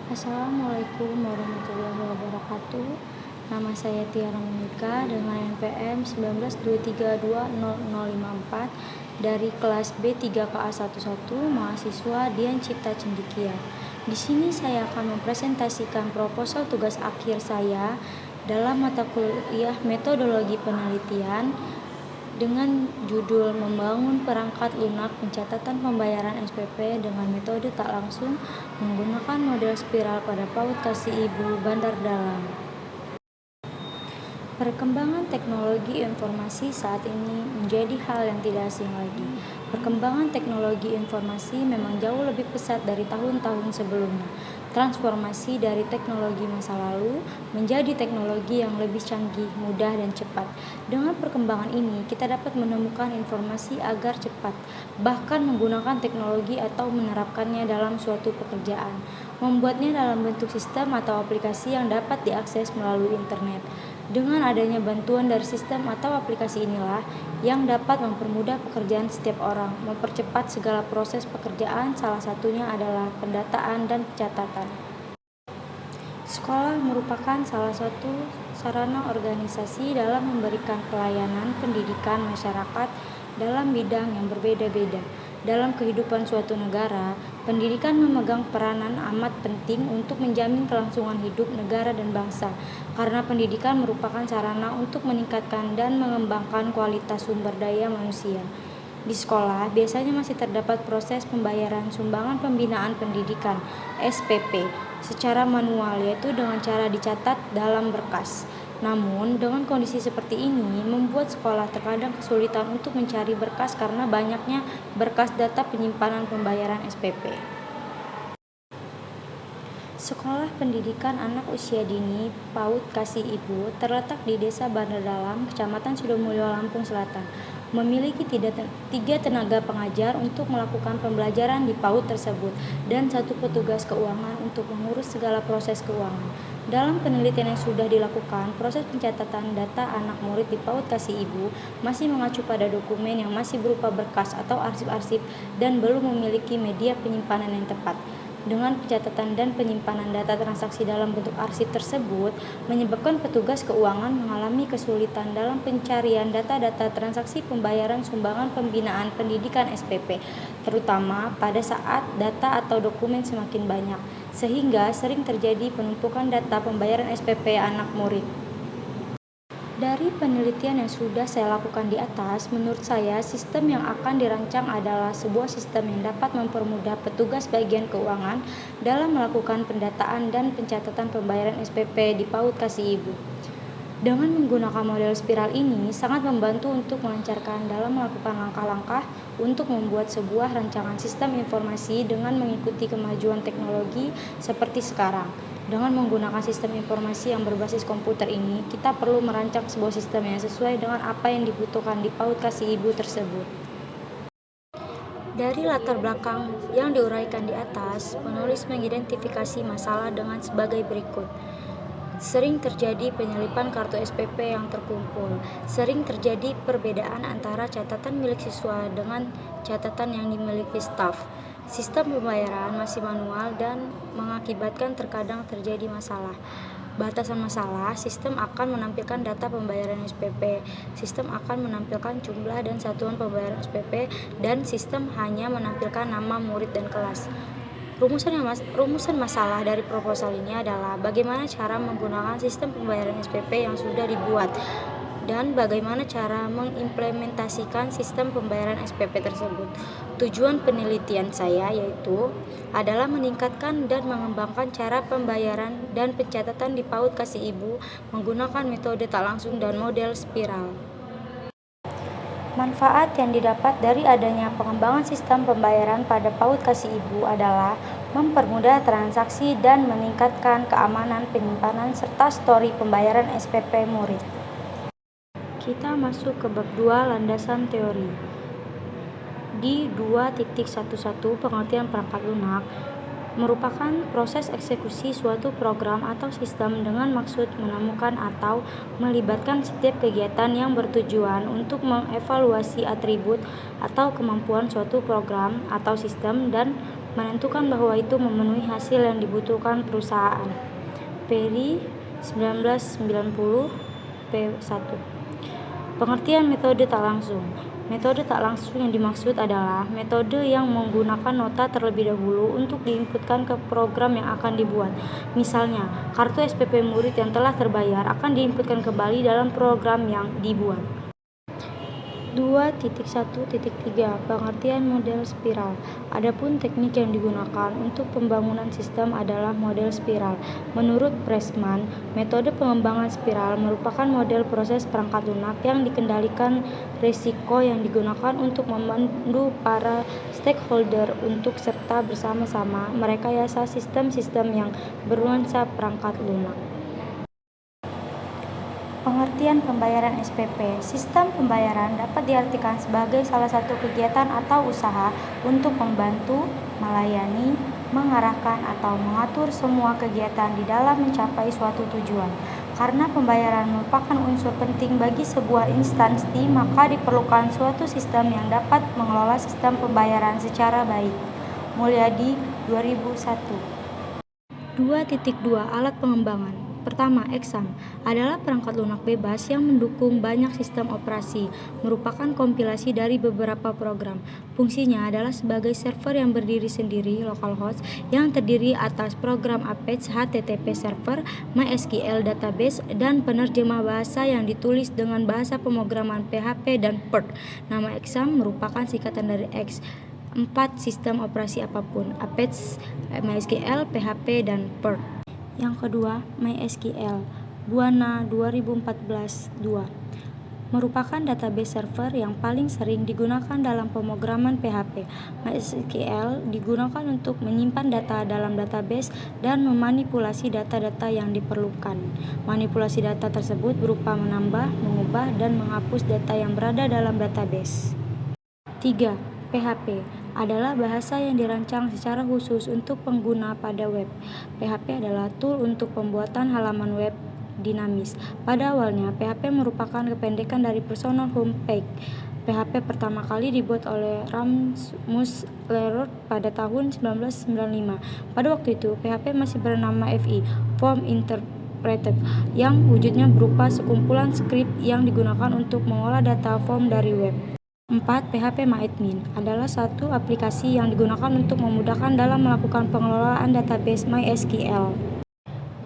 Assalamualaikum warahmatullahi wabarakatuh. Nama saya Tiara Monika dengan NPM 1923200054 dari kelas B3KA11 mahasiswa Dian Cipta Cendekia. Di sini saya akan mempresentasikan proposal tugas akhir saya dalam mata kuliah Metodologi Penelitian dengan judul Membangun Perangkat Lunak Pencatatan Pembayaran SPP dengan Metode Tak Langsung menggunakan model spiral pada PAUD Kasih Ibu Bandar Dalam. Perkembangan teknologi informasi saat ini menjadi hal yang tidak asing lagi. Perkembangan teknologi informasi memang jauh lebih pesat dari tahun-tahun sebelumnya. Transformasi dari teknologi masa lalu menjadi teknologi yang lebih canggih, mudah, dan cepat. Dengan perkembangan ini, kita dapat menemukan informasi agar cepat, bahkan menggunakan teknologi atau menerapkannya dalam suatu pekerjaan, membuatnya dalam bentuk sistem atau aplikasi yang dapat diakses melalui internet. Dengan adanya bantuan dari sistem atau aplikasi inilah yang dapat mempermudah pekerjaan setiap orang, mempercepat segala proses pekerjaan, salah satunya adalah pendataan dan pencatatan. Sekolah merupakan salah satu sarana organisasi dalam memberikan pelayanan pendidikan masyarakat dalam bidang yang berbeda-beda. Dalam kehidupan suatu negara, pendidikan memegang peranan amat penting untuk menjamin kelangsungan hidup negara dan bangsa, karena pendidikan merupakan sarana untuk meningkatkan dan mengembangkan kualitas sumber daya manusia. Di sekolah, biasanya masih terdapat proses pembayaran sumbangan pembinaan pendidikan (SPP) secara manual, yaitu dengan cara dicatat dalam berkas. Namun, dengan kondisi seperti ini, membuat sekolah terkadang kesulitan untuk mencari berkas karena banyaknya berkas data penyimpanan pembayaran SPP. Sekolah Pendidikan Anak Usia Dini PAUD Kasih Ibu terletak di Desa Bandar Dalam, Kecamatan Sidomulyo, Lampung Selatan. Memiliki 3 tenaga pengajar untuk melakukan pembelajaran di PAUD tersebut dan 1 petugas keuangan untuk mengurus segala proses keuangan. Dalam penelitian yang sudah dilakukan, proses pencatatan data anak murid di PAUD Kasih Ibu masih mengacu pada dokumen yang masih berupa berkas atau arsip-arsip dan belum memiliki media penyimpanan yang tepat. Dengan pencatatan dan penyimpanan data transaksi dalam bentuk arsip tersebut, menyebabkan petugas keuangan mengalami kesulitan dalam pencarian data-data transaksi pembayaran sumbangan pembinaan pendidikan SPP, terutama pada saat data atau dokumen semakin banyak, sehingga sering terjadi penumpukan data pembayaran SPP anak murid. Dari penelitian yang sudah saya lakukan di atas, menurut saya sistem yang akan dirancang adalah sebuah sistem yang dapat mempermudah petugas bagian keuangan dalam melakukan pendataan dan pencatatan pembayaran SPP di PAUD Kasih Ibu. Dengan menggunakan model spiral ini sangat membantu untuk melancarkan dalam melakukan langkah-langkah untuk membuat sebuah rancangan sistem informasi dengan mengikuti kemajuan teknologi seperti sekarang. Dengan menggunakan sistem informasi yang berbasis komputer ini, kita perlu merancang sebuah sistem yang sesuai dengan apa yang dibutuhkan di PAUD Kasih Ibu tersebut. Dari latar belakang yang diuraikan di atas, penulis mengidentifikasi masalah dengan sebagai berikut. Sering terjadi penyelipan kartu SPP yang terkumpul. Sering terjadi perbedaan antara catatan milik siswa dengan catatan yang dimiliki staf. Sistem pembayaran masih manual dan mengakibatkan terkadang terjadi masalah. Batasan masalah, sistem akan menampilkan data pembayaran SPP, sistem akan menampilkan jumlah dan satuan pembayaran SPP, dan sistem hanya menampilkan nama murid dan kelas. Rumusan masalah dari proposal ini adalah bagaimana cara menggunakan sistem pembayaran SPP yang sudah dibuat dan bagaimana cara mengimplementasikan sistem pembayaran SPP tersebut. Tujuan penelitian saya yaitu adalah meningkatkan dan mengembangkan cara pembayaran dan pencatatan di PAUD Kasih Ibu menggunakan metode tak langsung dan model spiral. Manfaat yang didapat dari adanya pengembangan sistem pembayaran pada PAUD Kasih Ibu adalah mempermudah transaksi dan meningkatkan keamanan penyimpanan serta stori pembayaran SPP murid. Kita masuk ke bab 2 landasan teori. Di 2.11 pengertian perangkat lunak merupakan proses eksekusi suatu program atau sistem dengan maksud menemukan atau melibatkan setiap kegiatan yang bertujuan untuk mengevaluasi atribut atau kemampuan suatu program atau sistem dan menentukan bahwa itu memenuhi hasil yang dibutuhkan perusahaan. Perry 1990 P1. Pengertian metode tak langsung. Metode tak langsung yang dimaksud adalah metode yang menggunakan nota terlebih dahulu untuk diinputkan ke program yang akan dibuat. Misalnya, kartu SPP murid yang telah terbayar akan diinputkan kembali dalam program yang dibuat. 2.1.3 Pengertian model spiral. Adapun teknik yang digunakan untuk pembangunan sistem adalah model spiral. Menurut Pressman, metode pengembangan spiral merupakan model proses perangkat lunak yang dikendalikan risiko yang digunakan untuk memandu para stakeholder untuk serta bersama-sama merekayasa sistem-sistem yang bernuansa perangkat lunak. Pengertian pembayaran SPP. Sistem pembayaran dapat diartikan sebagai salah satu kegiatan atau usaha untuk membantu, melayani, mengarahkan, atau mengatur semua kegiatan di dalam mencapai suatu tujuan. Karena pembayaran merupakan unsur penting bagi sebuah instansi, maka diperlukan suatu sistem yang dapat mengelola sistem pembayaran secara baik. Mulyadi, 2001. 2.2 Alat pengembangan. Pertama, Exam adalah perangkat lunak bebas yang mendukung banyak sistem operasi, merupakan kompilasi dari beberapa program. Fungsinya adalah sebagai server yang berdiri sendiri, localhost, yang terdiri atas program Apache HTTP server, MySQL database, dan penerjemah bahasa yang ditulis dengan bahasa pemrograman PHP dan Perl. Nama Exam merupakan singkatan dari X. 4 sistem operasi apapun, Apache, MySQL, PHP, dan Perl. Yang kedua, MySQL, Buana 2014-2, merupakan database server yang paling sering digunakan dalam pemrograman PHP. MySQL digunakan untuk menyimpan data dalam database dan memanipulasi data-data yang diperlukan. Manipulasi data tersebut berupa menambah, mengubah, dan menghapus data yang berada dalam database. 3. PHP adalah bahasa yang dirancang secara khusus untuk pengguna pada web. PHP adalah tool untuk pembuatan halaman web dinamis. Pada awalnya, PHP merupakan kependekan dari Personal Home Page. PHP pertama kali dibuat oleh Rasmus Lerord pada tahun 1995. Pada waktu itu, PHP masih bernama FI, Form Interpreted, yang wujudnya berupa sekumpulan skrip yang digunakan untuk mengolah data form dari web. 4. PHP-MyAdmin adalah satu aplikasi yang digunakan untuk memudahkan dalam melakukan pengelolaan database MySQL.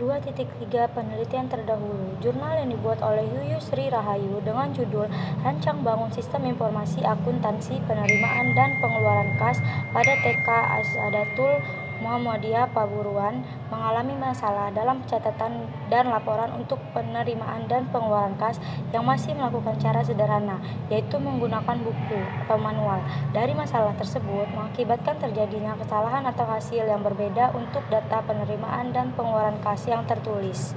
2.3 Penelitian terdahulu. Jurnal yang dibuat oleh Yuyu Sri Rahayu dengan judul Rancang Bangun Sistem Informasi Akuntansi Penerimaan dan Pengeluaran Kas pada TK Asadatul Muhammadiyah Paburuan mengalami masalah dalam pencatatan dan laporan untuk penerimaan dan pengeluaran kas yang masih melakukan cara sederhana, yaitu menggunakan buku atau manual. Dari masalah tersebut mengakibatkan terjadinya kesalahan atau hasil yang berbeda untuk data penerimaan dan pengeluaran kas yang tertulis.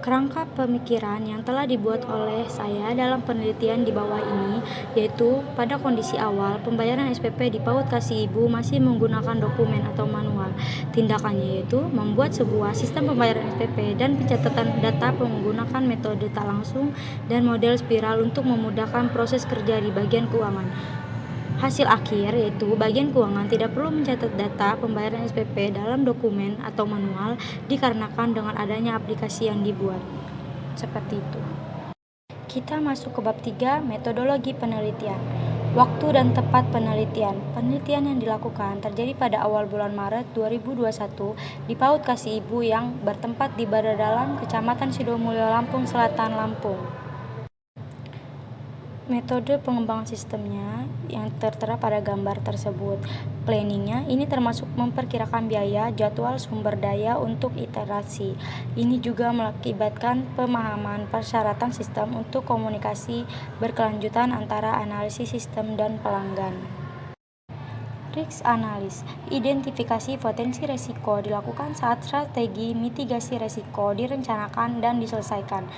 Kerangka pemikiran yang telah dibuat oleh saya dalam penelitian di bawah ini, yaitu pada kondisi awal pembayaran SPP di PAUD Kasih Ibu masih menggunakan dokumen atau manual. Tindakannya yaitu membuat sebuah sistem pembayaran SPP dan pencatatan data menggunakan metode tak langsung dan model spiral untuk memudahkan proses kerja di bagian keuangan. Hasil akhir yaitu bagian keuangan tidak perlu mencatat data pembayaran SPP dalam dokumen atau manual dikarenakan dengan adanya aplikasi yang dibuat. Seperti itu. Kita masuk ke bab 3, metodologi penelitian. Waktu dan tempat penelitian. Penelitian yang dilakukan terjadi pada awal bulan Maret 2021 di PAUD Kasih Ibu yang bertempat di Badalam, Kecamatan Sidomulyo, Lampung Selatan, Lampung. Metode pengembangan sistemnya yang tertera pada gambar tersebut. Planningnya ini termasuk memperkirakan biaya, jadwal, sumber daya untuk iterasi. Ini juga mengakibatkan pemahaman persyaratan sistem untuk komunikasi berkelanjutan antara analisis sistem dan pelanggan. Risk analis. Identifikasi potensi risiko dilakukan saat strategi mitigasi risiko direncanakan dan diselesaikan.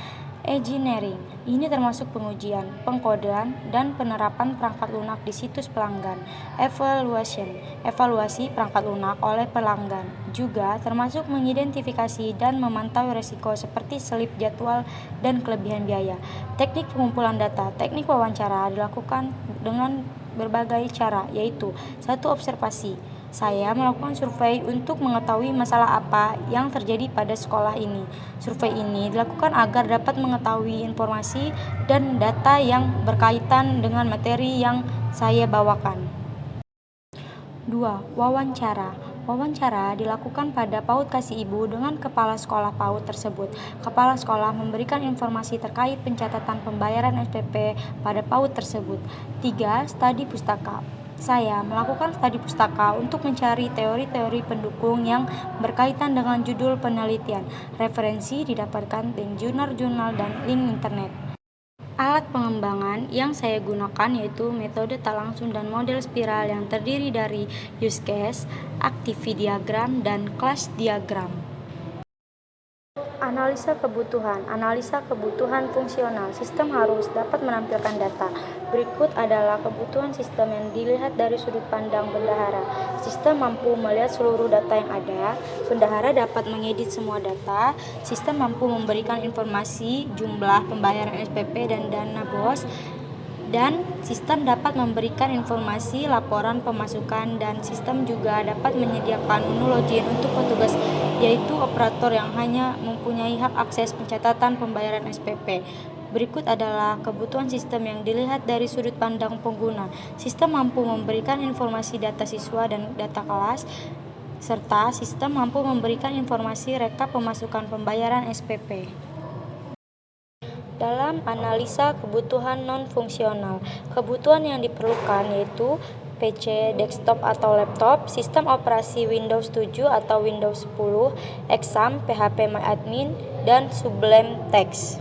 Engineering. Ini termasuk pengujian, pengkodean, dan penerapan perangkat lunak di situs pelanggan. Evaluation. Evaluasi perangkat lunak oleh pelanggan. Juga termasuk mengidentifikasi dan memantau risiko seperti selip jadwal dan kelebihan biaya. Teknik pengumpulan data. Teknik wawancara dilakukan dengan berbagai cara, yaitu 1. Observasi. Saya melakukan survei untuk mengetahui masalah apa yang terjadi pada sekolah ini. Survei ini dilakukan agar dapat mengetahui informasi dan data yang berkaitan dengan materi yang saya bawakan. 2. Wawancara. Wawancara dilakukan pada PAUD Kasih Ibu dengan kepala sekolah PAUD tersebut. Kepala sekolah memberikan informasi terkait pencatatan pembayaran SPP pada PAUD tersebut. 3. Studi pustaka. Saya melakukan studi pustaka untuk mencari teori-teori pendukung yang berkaitan dengan judul penelitian. Referensi didapatkan dari jurnal-jurnal dan link internet. Alat pengembangan yang saya gunakan yaitu metode tak langsung dan model spiral yang terdiri dari use case, activity diagram, dan class diagram. Analisa kebutuhan fungsional. Sistem harus dapat menampilkan data. Berikut adalah kebutuhan sistem yang dilihat dari sudut pandang bendahara. Sistem mampu melihat seluruh data yang ada. Bendahara dapat mengedit semua data. Sistem mampu memberikan informasi jumlah pembayaran SPP dan dana BOS. Dan sistem dapat memberikan informasi laporan pemasukan, dan sistem juga dapat menyediakan menu login untuk petugas, yaitu operator yang hanya mempunyai hak akses pencatatan pembayaran SPP. Berikut adalah kebutuhan sistem yang dilihat dari sudut pandang pengguna. Sistem mampu memberikan informasi data siswa dan data kelas, serta sistem mampu memberikan informasi rekap pemasukan pembayaran SPP. Dalam analisa kebutuhan non-fungsional, kebutuhan yang diperlukan yaitu PC, desktop atau laptop, sistem operasi Windows 7 atau Windows 10, Exam, PHP MyAdmin, dan Sublime Text.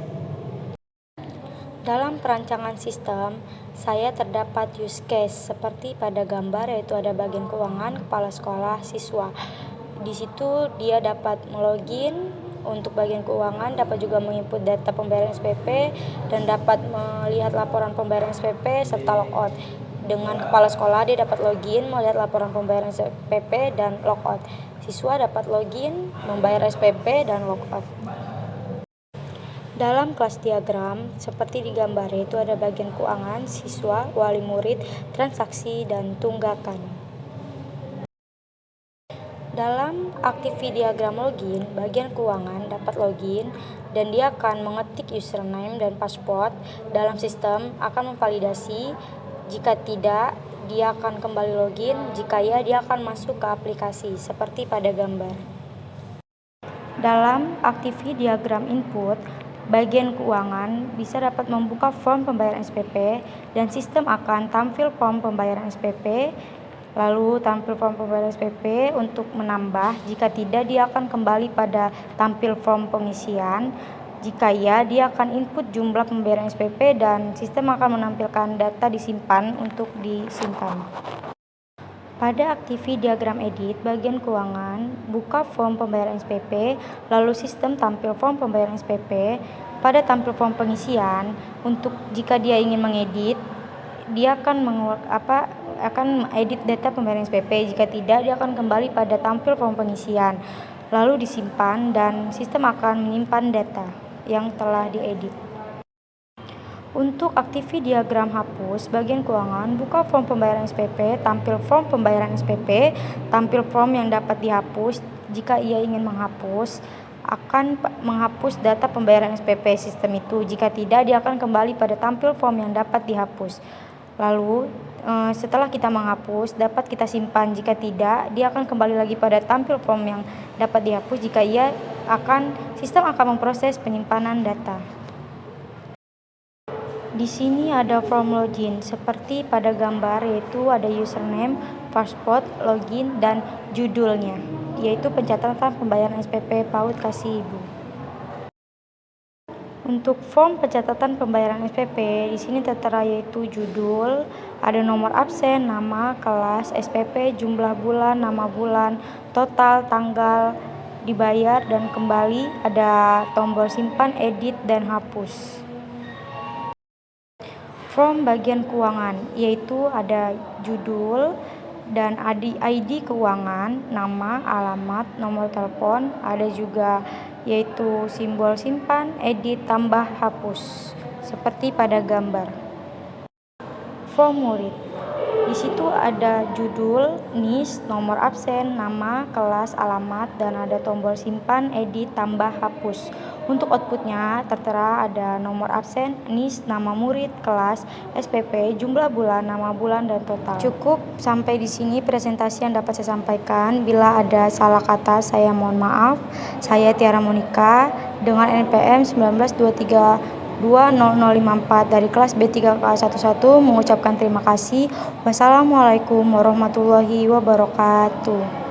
Dalam perancangan sistem, saya terdapat use case seperti pada gambar, yaitu ada bagian keuangan, kepala sekolah, siswa. Di situ dia dapat melogin. Untuk bagian keuangan dapat juga menginput data pembayaran SPP dan dapat melihat laporan pembayaran SPP serta logout. Dengan kepala sekolah dia dapat login, melihat laporan pembayaran SPP dan logout. Siswa dapat login, membayar SPP dan logout. Dalam kelas diagram, seperti di gambar, itu ada bagian keuangan, siswa, wali murid, transaksi, dan tunggakan. Dalam activity diagram login, bagian keuangan dapat login dan dia akan mengetik username dan password. Dalam sistem akan memvalidasi. Jika tidak, dia akan kembali login. Jika ya, dia akan masuk ke aplikasi seperti pada gambar. Dalam activity diagram input, bagian keuangan bisa dapat membuka form pembayaran SPP dan sistem akan tampil form pembayaran SPP. Lalu tampil form pembayaran SPP untuk menambah. Jika tidak, dia akan kembali pada tampil form pengisian. Jika ya, dia akan input jumlah pembayaran SPP dan sistem akan menampilkan data disimpan untuk disimpan. Pada activity diagram edit, bagian keuangan buka form pembayaran SPP, lalu sistem tampil form pembayaran SPP. Pada tampil form pengisian, untuk jika dia ingin mengedit, dia akan edit data pembayaran SPP. Jika tidak, dia akan kembali pada tampil form pengisian, lalu disimpan dan sistem akan menyimpan data yang telah diedit. Untuk activity diagram hapus, bagian keuangan buka form pembayaran SPP, tampil form pembayaran SPP, tampil form yang dapat dihapus. Jika ia ingin menghapus, akan menghapus data pembayaran SPP sistem itu. Jika tidak, dia akan kembali pada tampil form yang dapat dihapus. Lalu setelah kita menghapus, dapat kita simpan. Jika tidak, dia akan kembali lagi pada tampil form yang dapat dihapus. Jika iya, sistem akan memproses penyimpanan data. Di sini ada form login seperti pada gambar, yaitu ada username, password, login, dan judulnya, yaitu pencatatan pembayaran SPP PAUD Kasih Ibu. Untuk form pencatatan pembayaran SPP, di sini tertera yaitu judul, ada nomor absen, nama, kelas, SPP, jumlah bulan, nama bulan, total, tanggal dibayar dan kembali, ada tombol simpan, edit, dan hapus. Form bagian keuangan, yaitu ada judul dan ID keuangan, nama, alamat, nomor telepon, ada juga yaitu simbol simpan, edit, tambah, hapus, seperti pada gambar. Form murid. Di situ ada judul, NIS, nomor absen, nama, kelas, alamat, dan ada tombol simpan, edit, tambah, hapus. Untuk outputnya tertera ada nomor absen, NIS, nama murid, kelas, SPP, jumlah bulan, nama bulan, dan total. Cukup sampai di sini presentasi yang dapat saya sampaikan. Bila ada salah kata, saya mohon maaf. Saya Tiara Monika dengan NPM 1923200054 dari kelas B3K11 mengucapkan terima kasih. Wassalamualaikum warahmatullahi wabarakatuh.